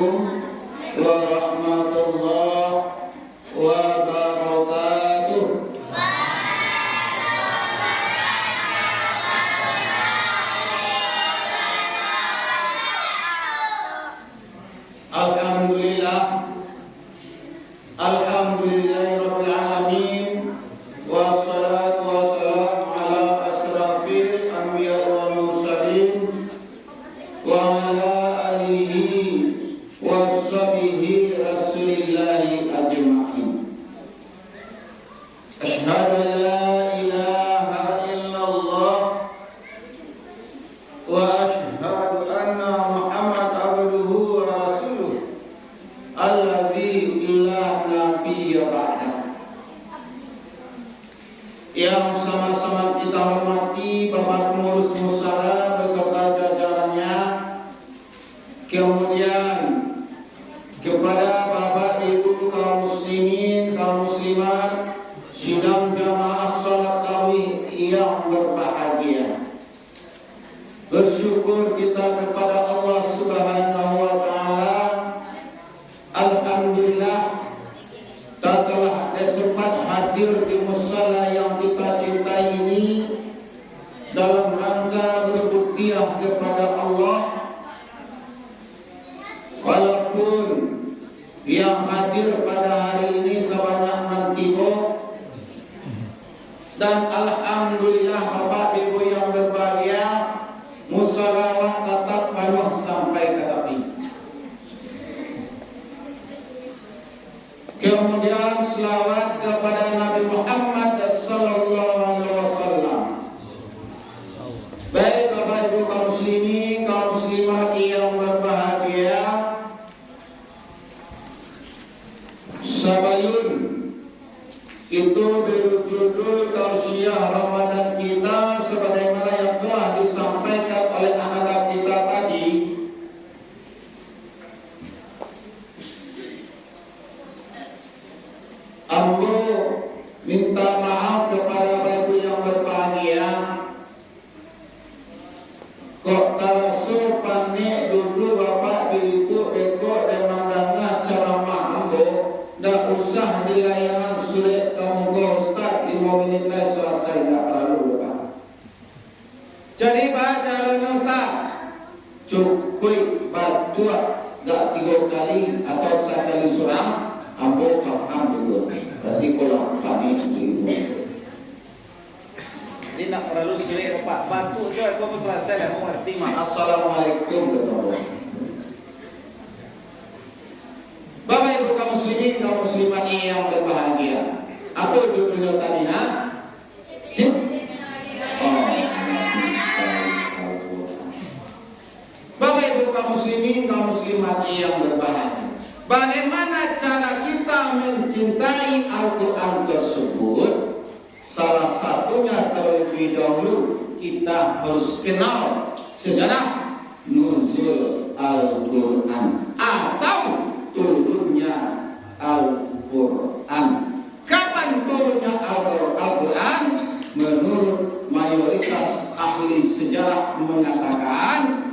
Assalamualaikum warahmatullahi wabarakatuh. Alhamdulillah, alhamdulillahirabbil alamin, wassalatu wassalamu ala asrafil anbiya wal mursalin wa ala alihi washabihi rasulillahi ajma'in. Asyhadu an la ilaha illallah wa asyhadu anna Muhammad abduhu wa rasuluh alladzi la nabiyya ba'dah. Yang sama-sama kita hormati Bapak Pengurus Musara beserta jajarannya, kemudian kepada Bapak Ibu kaum muslimin, kaum muslimat, sidang jamaah salat tarawih yang berbahagia. Bersyukur kita kepada Allah Subhanahu wa taala. Alhamdulillah telah sempat hadir di musala yang kita cintai ini dalam rangka berbaktiah kepada Allah. Walaupun yang hadir pada hari ini sebanyak 6.000, dan alhamdulillah Bapak Ibu yang berbahagia, musyawarah tetap penuh sampai ke tepi. Kemudian selawat kepada Nabi Muhammad sallallahu alaihi wasallam. Baik Bapak Ibu kaum muslimin, kaum muslimat yang berbahagia, sabayun itu berjudul tausiah Ramadan kita sebagaimana yang telah disampaikan oleh anak kita tadi. Ambo minta maaf kepada Bapak yang berbahagia, kok taraso panik dulu Bapak Ibu beko demandanga ceramah ambo, ndak usah di layangan sulit kamu go Ustaz 5 menit lagi selesai, ndak perlu Pak. Jadi Pak caranya Ustaz cukup batuat ndak 3 kali atau sekali surah. Ambo paham betul. Berarti kalau kami itu tidak perlu sulit Pak. Bantu saya kau selesai dan mengerti mah. Assalamualaikum warahmatullahi. Bapak Ibu kaum muslimin, kaum muslimat yang berbahagia. Apa judulnya tadi nak? Bapak Ibu kaum muslimin, kaum muslimat yang berbahagia. Bagaimana cara kita mencintai Al-Quran tersebut? Salah satunya terlebih dahulu kita harus kenal sejarah nuzul Al-Quran atau turunnya Al-Quran. Kapan turunnya Al-Quran? Menurut mayoritas ahli sejarah mengatakan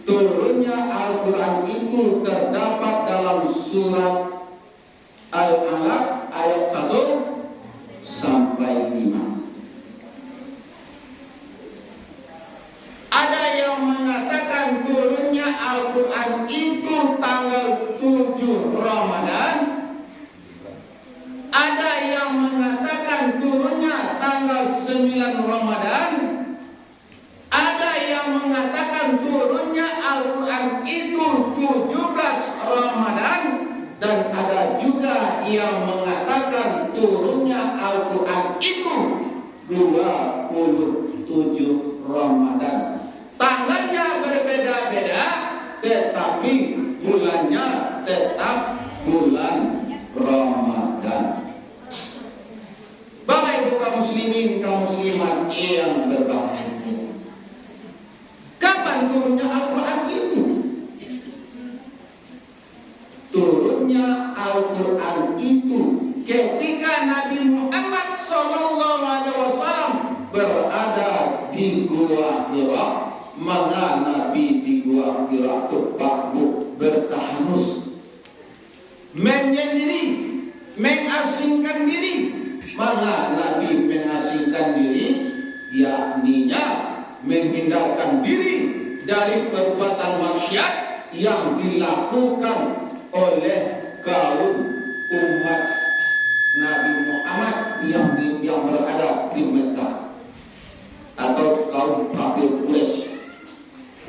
turunnya Al-Quran itu terdapat dalam surat Al-Alaq ayat 1 sampai 5. Ada yang mengatakan turunnya Al-Quran itu tanggal 7 Ramadan. Ada yang mengatakan turunnya tanggal 9 Ramadan. Ada yang mengatakan turunnya Al-Quran itu 17 Ramadan. Dan ada juga yang mengatakan turunnya Al-Quran itu 27 Ramadan. Tanggalnya berbeda-beda, tetapi bulannya tetap bulan Ramadan. Bapak Ibu kaum muslimin, kaum muslimat yang berbahagia, kapan turunnya Al-Quran itu? Turunnya Al-Quran itu ketika Nabi Muhammad SAW berada di Gua Hira. Mana Nabi di Gua Hira itu Pak Bu? mengasingkan diri. Maka Nabi mengasingkan diri, yakninya menghindarkan diri dari perbuatan maksiat yang dilakukan oleh kaum umat Nabi Muhammad yang berada di Mekah atau kaum kafir Quraisy.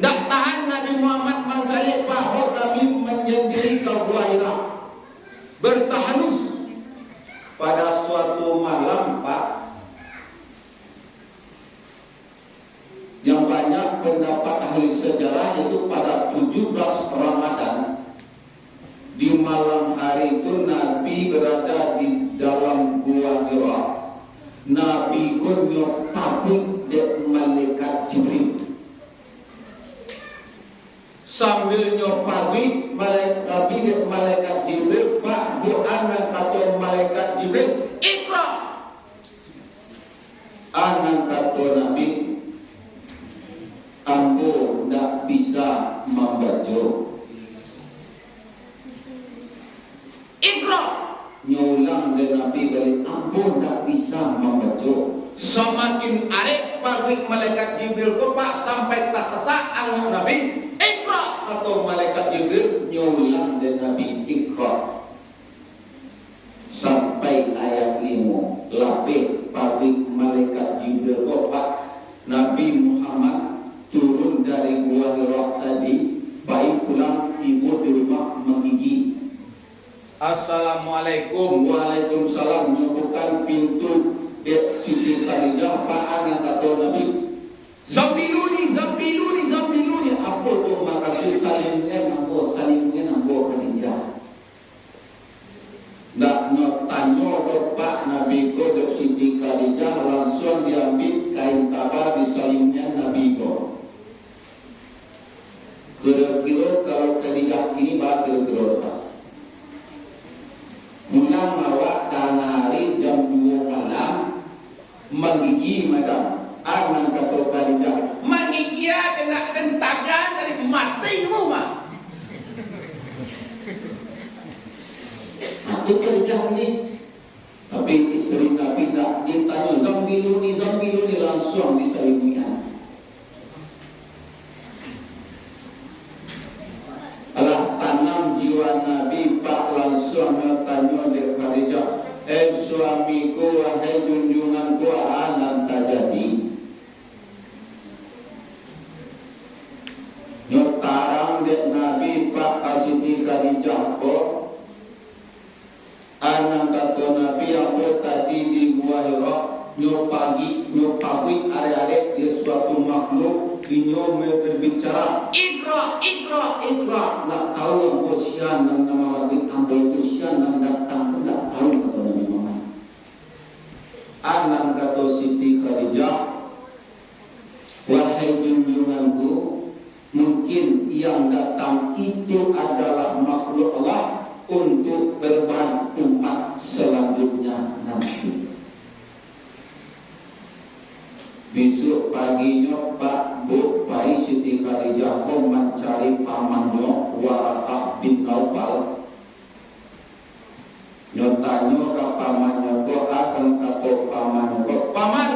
Tak tahan Nabi Muhammad mencari bahwa Nabi menyendiri ke Gua Hira bertahanus. Pada suatu malam, Pak, yang banyak pendapat ahli sejarah itu pada 17 Ramadan, di malam hari itu Nabi berada di dalam Gua Hira. Nabi pun nyopabik dengan malaikat Jibril. Sambil nyopabik Nabi dengan malaikat Jibril, Pak, doa kata malaikat Jibril, Iqra. Anak kata Nabi, ambo tidak bisa membaca. Iqra. Nyulang dengan Nabi balik, ambo tidak bisa membaca. Semakin arek pabrik malaikat Jibril ko, Pak, sampai tasasa anak Nabi, Iqra. Atau malaikat Jibril nyulang dengan Nabi, Iqra. Sampai ayat 5 lapih pabrik malaikat Jibril ko, Pak, Nabi Muhammad turun dari Gua Hira tadi, baik pulang ibu di rumah menggigi. Assalamualaikum. Waalaikumsalam. Membuka pintu Siti Khadijah. Pak, anak kata Nabi, Zambiluni. Apa tu makasih salimnya nambo Khadijah. Nak tanya Pak Nabi ko dek Siti Khadijah, langsung diambil kain tabah disalimnya Nabi ko. Kira-kira kalau Khadijah ini kira-kira Pak, pulang awak tanah hari jam 2 malam menggigi madam. Anak kata Khadijah, menggigi kena tentagan dari matimu mah. Aku kerja ini, tapi istri Nabi tak ditanya zambiluni langsung disalimnya. Alah tanam jiwa Nabi, Pak, langsung tanya dari Khadijah, suamiku, wahai junjunganku, anak tak jadi. Nyotarang dek Nabi, Pak, Siti Khadijah kok. Anak kata Nabi, aku tadi di Gua Hira nyopagi are-are dia suatu makhluk dinyo berbicara, Iqra. Nak tahu aku sian dan nama wajib ambil itu sian dan datang, tidak tahu kata Nabi Muhammad. Anak kata Siti Khadijah, wahai junjunganku, mungkin yang datang itu adalah makhluk Allah untuk berbahan umat selanjutnya nanti. Besok paginya Pak Bu Pai Siti Khadijah mencari pamannya Waraqah bin Naufal. Nyotanya ke pamannya kok akan kata pamannya kok, paman.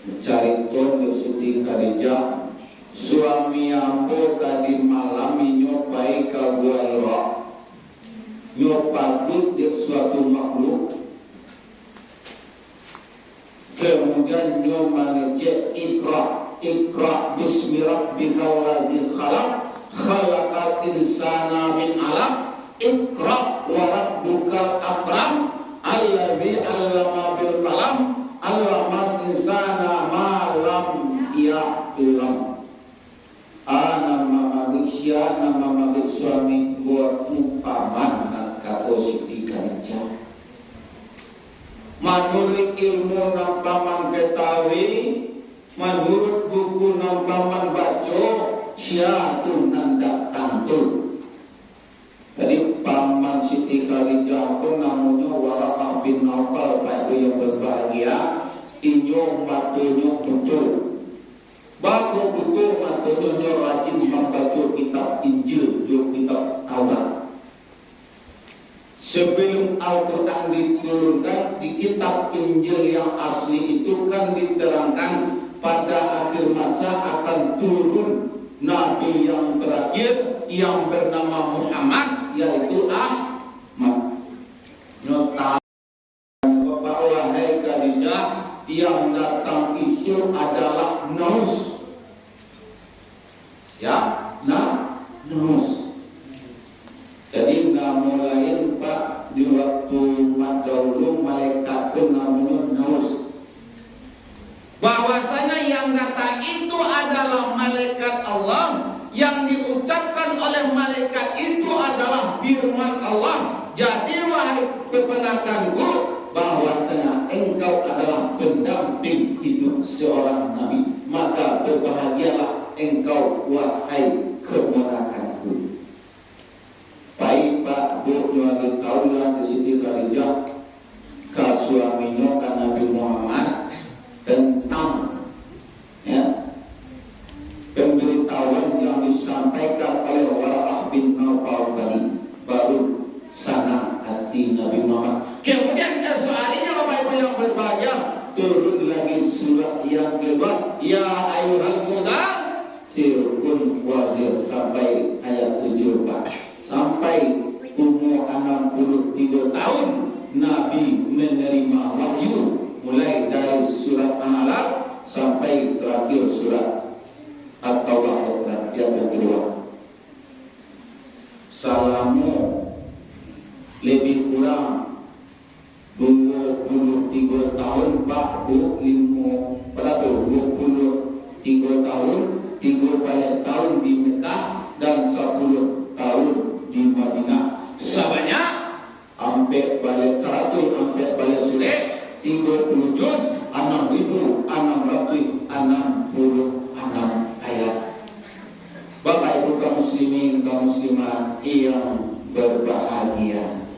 Mencari ton Siti Khadijah, suami aku tadi malam nyopai ke Gua Hira, nyopadut di suatu makhluk. Kemudian mengecek Iqra bismi rabbikal ladzi khalaq, khalaqal insana min 'alaq, Iqra wa rabbukal akram, alladzi 'allama bil qalam, 'allamal insana ma lam ya'lam. Nama magik suami gua umpaman kata Siti Khadijah. Menurut ilmu nampaman ketahui, menurut buku nampaman baca, siatu nanda tantul. Jadi paman Siti Khadijah itu namanya Waraqah bin Naufal, Pak yang berbahagia, inyo matunya betul. Bagus betul matunya rajin membaca kitab Injil, kitab Taurat. Sebelum Al-Quran diturunkan di kitab Injil yang asli itu kan diterangkan pada akhir masa akan turun Nabi yang terakhir yang bernama Muhammad, yaitu Ahmad. Nota bahwa wahai Khadijah, yang datang itu adalah Naus. Ya, Naus. Jadi nama lain Pak, di waktu dahulu malaikat pun namanya Naus. Bahwasanya yang datang itu adalah malaikat Allah, yang diucapkan oleh malaikat itu adalah firman Allah. Jadi wahai keponakanku, bahwasanya engkau adalah pendamping hidup seorang nabi, maka berbahagialah engkau wahai keponakanku. Baik Pak Bu, nyuagi taulah di Siti Khadijah ke suaminya kan Nabi Muhammad tentang pemberitahuan yang disampaikan oleh Waraqah bin Nawfal tadi, baru senang hati Nabi Muhammad. Kemudian soalnya Bapak Ibu yang berbahagia, turun lagi surat yang kedua, ya ayyuhal mudaththir qum wazir, sampai ayat 7 Pak. Sampai umur 63 tahun Nabi menerima wahyu, mulai dari surat An-Nahl sampai terakhir surat At-Taubah yang kedua. Salamu lebih kurang 23 tahun Pak Bu, 23 tahun, 3 balik tahun di Mekah dan 10 tahun di Madinah. Sebanyak hampir balik 100, hampir balik surat 30 juz, 6.666 ayat. Bapak Ibu kaum muslimin, kaum muslimat yang berbahagia.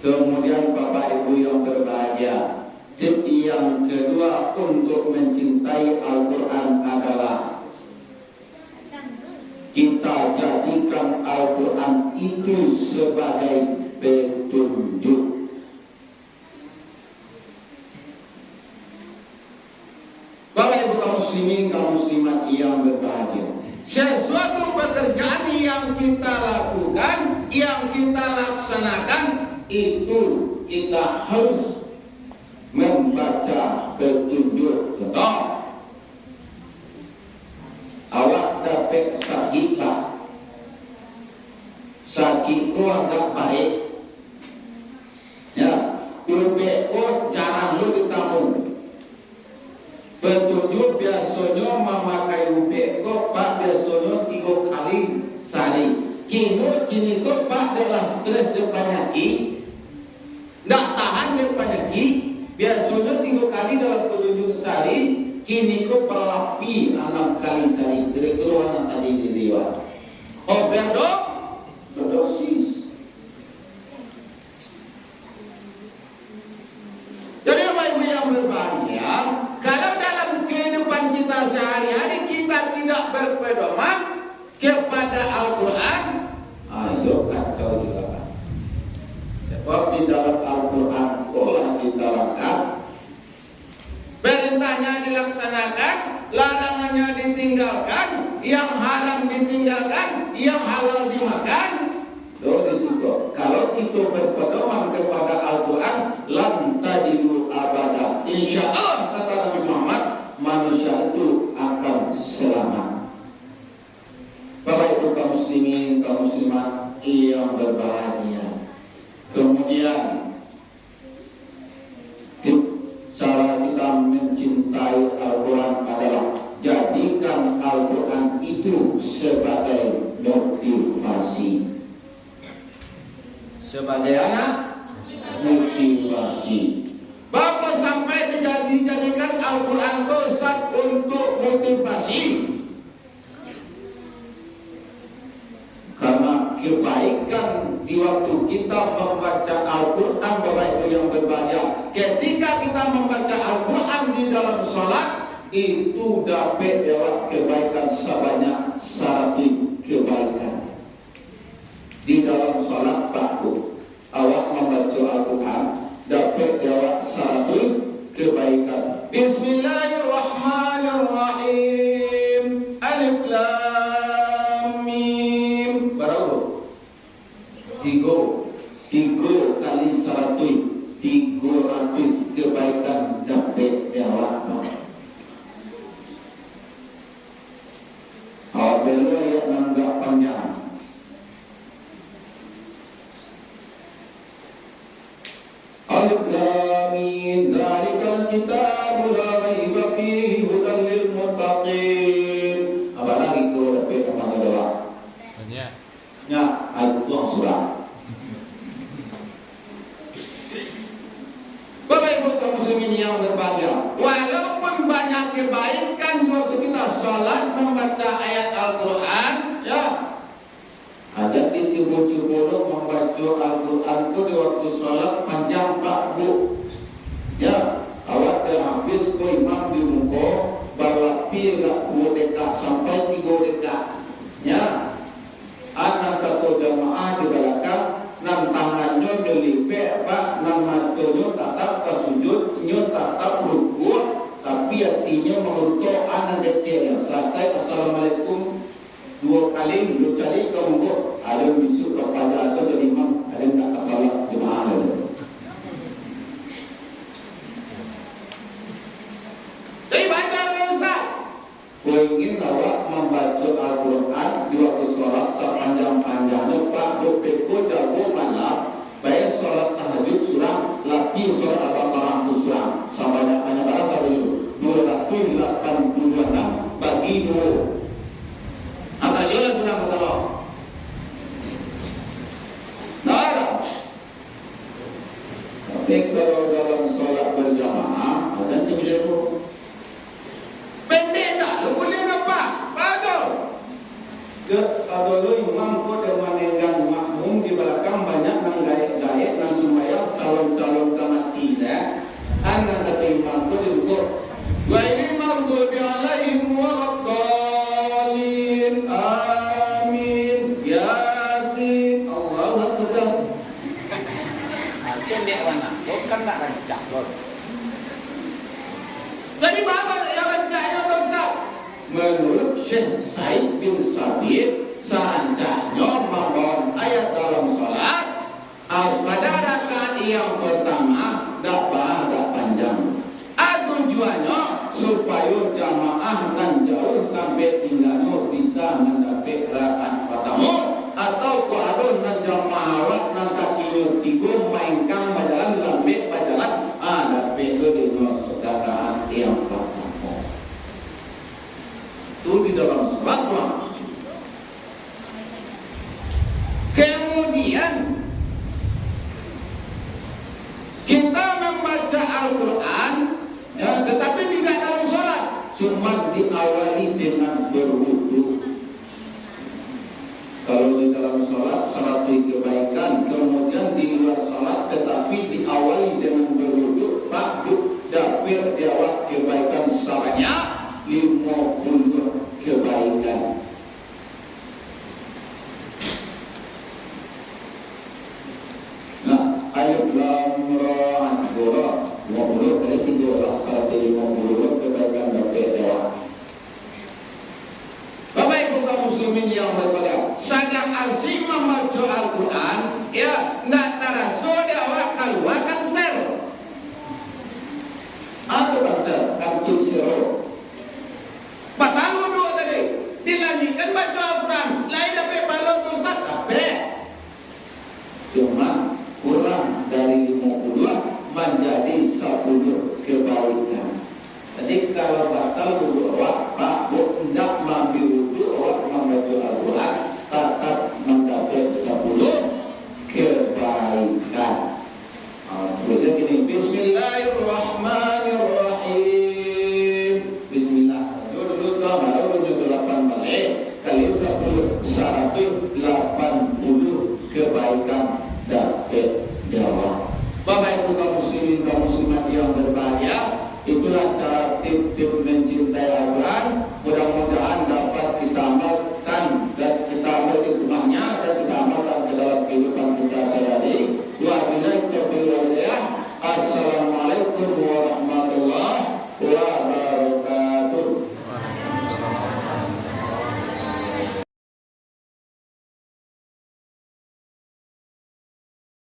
Kemudian Bapak Ibu yang berbahagia, tip yang kedua untuk mencintai Al-Quran adalah kita jadikan Al-Quran itu sebagai petunjuk. Bapak Ibu kaum muslimin, kaum muslimat yang berbahagia, sesuatu pekerjaan yang kita lakukan, yang kita laksanakan, itu kita harus membaca petunjuk. Contoh, awak dapat sakit Pak, sakit kau agak baik, ya, UPO jarang lu ditabung. Petunjuk biasanya memakai UPO Pak, biasanya 3 kali sehari. Kini kau Pak adalah stres dan penyakit, nggak tahan dengan penyakit, biasanya 3 kali dalam petunjuk sehari. Kini kau pelapi 6 kali sehari. Dari keluaran tadi di riwayat. Overdosis. Jadi Bapak Ibu yang berbahagia, kalau dalam kehidupan kita sehari-hari kita tidak berpedoman kepada Al-Quran, ayo kacau juga Pak. Sebab di dalam Al-Quran telah diterangkan, perintahnya dilaksanakan, larangannya ditinggalkan, yang haram ditinggalkan, yang halal dimakan. Loh di situ, kalau kita berpedoman kepada Al-Quran, lan tadilu abada, insya Allah kata Nabi Muhammad, manusia itu akan selamat. Bapak Ibu kaum muslimin, kaum muslimat yang berbahagia. Kemudian cara kita mencintai Al-Quran adalah jadikan Al-Quran itu sebagai motivasi. Sebagai anak motivasi. Bapak sampai dijadikan Al-Quran itu Ustaz untuk motivasi. Karena kebaikan di waktu kita membaca Al-Quran, Bapak Ibu yang berbahagia, ketika kita membaca Al-Quran di dalam sholat, itu dapat lewat kebaikan sebanyak 100 kebaikan. Di dalam sholat Pak, awak membaca Cipolo membaca Al-Quran itu di waktu sholat panjang Pak Bu. Ya, awak dah habis ko imam di muka balapi gak 2 dekat sampai 3 dekat. Ya, anak atau jamaah di belakang, nang tangannya nyelipek Pak, nang matanya tatap ke sujud, nyo tatap rukuk, tapi hatinya mengutuk anak kecil. Selesai assalamualaikum 2 kali, 2 kali kamu ada bisu kepada atau jadi imam, ada tak salat jemaah ada. Jadi baca Ustaz. Kau ingin awak membaca Al-Quran di waktu sholat sepanjang-panjangnya Pak Bepeko jago malam, baik sholat tahajud surah, lapi sholat Al-Baqarah surah, sebanyak-banyak barang satu itu 286 bagi 2. Maka jelas sudah bertolong. Nah ada. Tapi kalau dalam sholat berjamaah ada 30. Pendek tak? Lu boleh nampak? Bagus. Kalau imam kau dah menenggang makmum di belakang banyak nang gaib-gaib nang sembahyang calon-calon kemati saya. Anak kata imam kau diukur. Wa ini maghdubi alaihim waladdallin. Amin. Yasin. Allahu Akbar. Pendek mana? Bukan nak rancak. Jadi apa yang rancaknya Ustaz? Menurut Syekh Said bin Sabit, serancaknya membawa ayat dalam salat pada rakaat yang pertama tak panjang. Tujuannya supaya jamaah dan jauh sampai tinggalnya bisa mendapat rakaat pertama, atau kalau dan jamaah dan kakinya tiga mainkan berjalan lambat berjalan dapat dengan rakaat yang pertama. Itu di dalam salat. Kemudian kita membaca Al-Quran, ya, tetapi tidak dalam salat, cuma diawali dengan berwudu. Kalau di dalam salat satu kebaikan, kemudian di luar salat tetapi diawali dengan berwudu, Pak dapat diawat kebaikan sebanyak 50 kebaikan. Nah, alif lam ra ora 50 kali 13 150 kebaikan dapat diawat. Bapak Ibu kaum muslimin yang berbahagia, sadar asyik membaca Al-Quran, ya, nak taraso diawat keluar kan sel. Apa kan sel? Kantung sero. Batal wudu tadi, dilanjutkan baca Al-Quran, lain dapat balon Ustaz, dapat. Cuma kurang dari 50 menjadi 10 kebaikan. Jadi kalau batal wudu awak, Pak Bu tidak mengambil wudu awak membaca Al-Quran, tetap mendapat 10 kebaikan. Baca gini, Bismillahirrahmanirrahim. Bismillah. Dulu baru 8 balik kali 10 180.